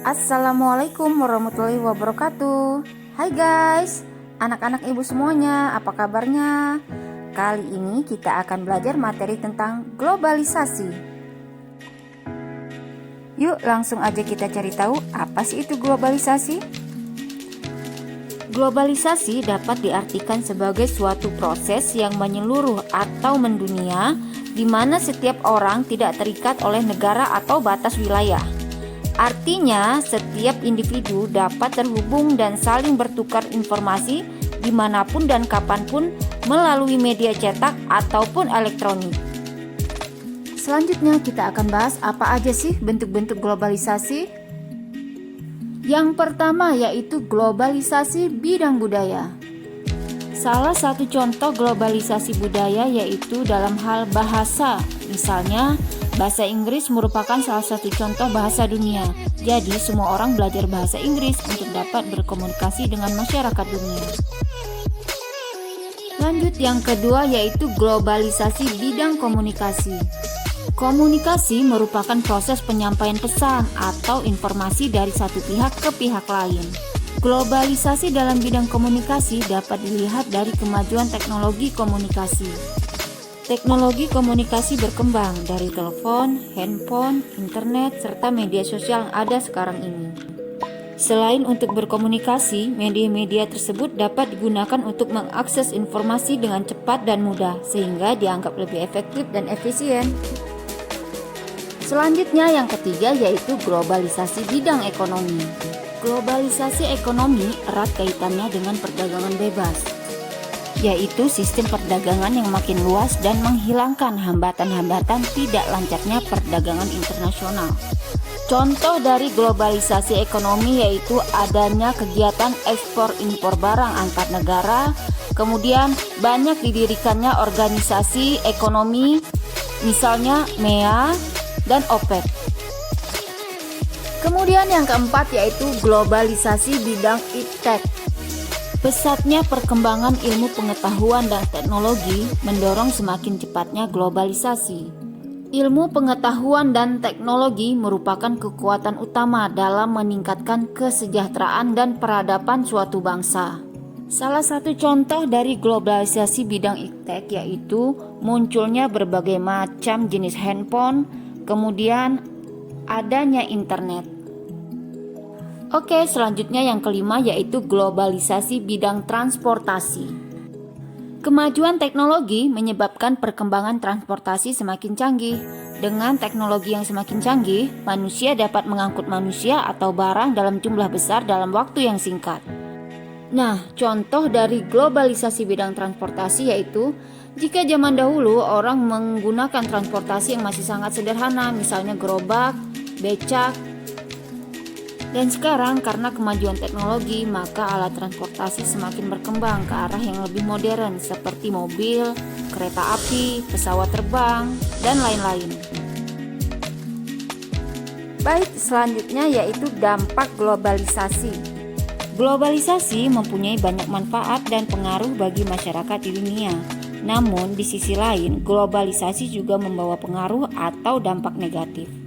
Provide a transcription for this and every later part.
Assalamualaikum warahmatullahi wabarakatuh. Hai guys, anak-anak ibu semuanya, apa kabarnya? Kali ini kita akan belajar materi tentang globalisasi. Yuk langsung aja kita cari tahu apa sih itu globalisasi. Globalisasi dapat diartikan sebagai suatu proses yang menyeluruh atau mendunia, di mana setiap orang tidak terikat oleh negara atau batas wilayah. Artinya, setiap individu dapat terhubung dan saling bertukar informasi dimanapun dan kapanpun melalui media cetak ataupun elektronik. Selanjutnya kita akan bahas apa aja sih bentuk-bentuk globalisasi. Yang pertama yaitu globalisasi bidang budaya. Salah satu contoh globalisasi budaya yaitu dalam hal bahasa. Misalnya, bahasa Inggris merupakan salah satu contoh bahasa dunia. Jadi, semua orang belajar bahasa Inggris untuk dapat berkomunikasi dengan masyarakat dunia. Lanjut, yang kedua yaitu globalisasi bidang komunikasi. Komunikasi merupakan proses penyampaian pesan atau informasi dari satu pihak ke pihak lain. Globalisasi dalam bidang komunikasi dapat dilihat dari kemajuan teknologi komunikasi. Teknologi komunikasi berkembang dari telepon, handphone, internet, serta media sosial yang ada sekarang ini. Selain untuk berkomunikasi, media-media tersebut dapat digunakan untuk mengakses informasi dengan cepat dan mudah, sehingga dianggap lebih efektif dan efisien. Selanjutnya yang ketiga yaitu globalisasi bidang ekonomi. Globalisasi ekonomi erat kaitannya dengan perdagangan bebas, yaitu sistem perdagangan yang makin luas dan menghilangkan hambatan-hambatan tidak lancarnya perdagangan internasional. Contoh dari globalisasi ekonomi yaitu adanya kegiatan ekspor impor barang antar negara, kemudian banyak didirikannya organisasi ekonomi, misalnya MEA dan OPEC. Kemudian yang keempat yaitu globalisasi bidang iptek. Pesatnya perkembangan ilmu pengetahuan dan teknologi mendorong semakin cepatnya globalisasi. Ilmu pengetahuan dan teknologi merupakan kekuatan utama dalam meningkatkan kesejahteraan dan peradaban suatu bangsa. Salah satu contoh dari globalisasi bidang iptek yaitu munculnya berbagai macam jenis handphone, kemudian adanya internet. Oke, selanjutnya yang kelima yaitu globalisasi bidang transportasi. Kemajuan teknologi menyebabkan perkembangan transportasi semakin canggih. Dengan teknologi yang semakin canggih, manusia dapat mengangkut manusia atau barang dalam jumlah besar dalam waktu yang singkat. Nah, contoh dari globalisasi bidang transportasi yaitu jika zaman dahulu orang menggunakan transportasi yang masih sangat sederhana, misalnya gerobak, becak. Dan sekarang karena kemajuan teknologi, maka alat transportasi semakin berkembang ke arah yang lebih modern seperti mobil, kereta api, pesawat terbang, dan lain-lain. Baik, selanjutnya yaitu dampak globalisasi. Globalisasi mempunyai banyak manfaat dan pengaruh bagi masyarakat di dunia. Namun, di sisi lain, globalisasi juga membawa pengaruh atau dampak negatif.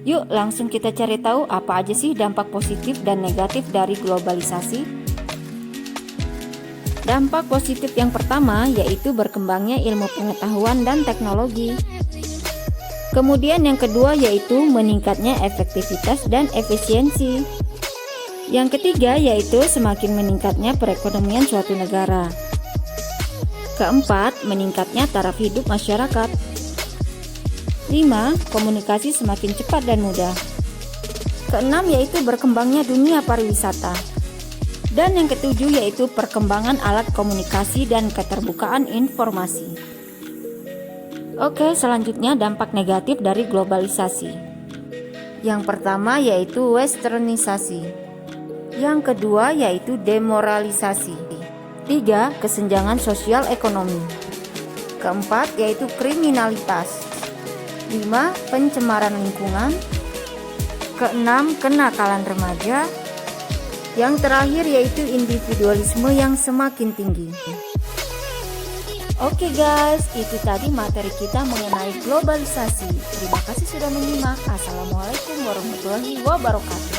Yuk langsung kita cari tahu apa aja sih dampak positif dan negatif dari globalisasi. Dampak positif yang pertama yaitu berkembangnya ilmu pengetahuan dan teknologi. Kemudian yang kedua yaitu meningkatnya efektivitas dan efisiensi. Yang ketiga yaitu semakin meningkatnya perekonomian suatu negara. Keempat, meningkatnya taraf hidup masyarakat. 5. Komunikasi semakin cepat dan mudah. Keenam yaitu berkembangnya dunia pariwisata. Dan yang ketujuh yaitu perkembangan alat komunikasi dan keterbukaan informasi. Oke, selanjutnya dampak negatif dari globalisasi. Yang pertama yaitu westernisasi. Yang kedua yaitu demoralisasi. 3. Kesenjangan sosial ekonomi. Keempat yaitu kriminalitas. 5. Pencemaran lingkungan. Keenam, kenakalan remaja. Yang terakhir yaitu individualisme yang semakin tinggi. Oke guys, itu tadi materi kita mengenai globalisasi. Terima kasih sudah menyimak. Assalamualaikum warahmatullahi wabarakatuh.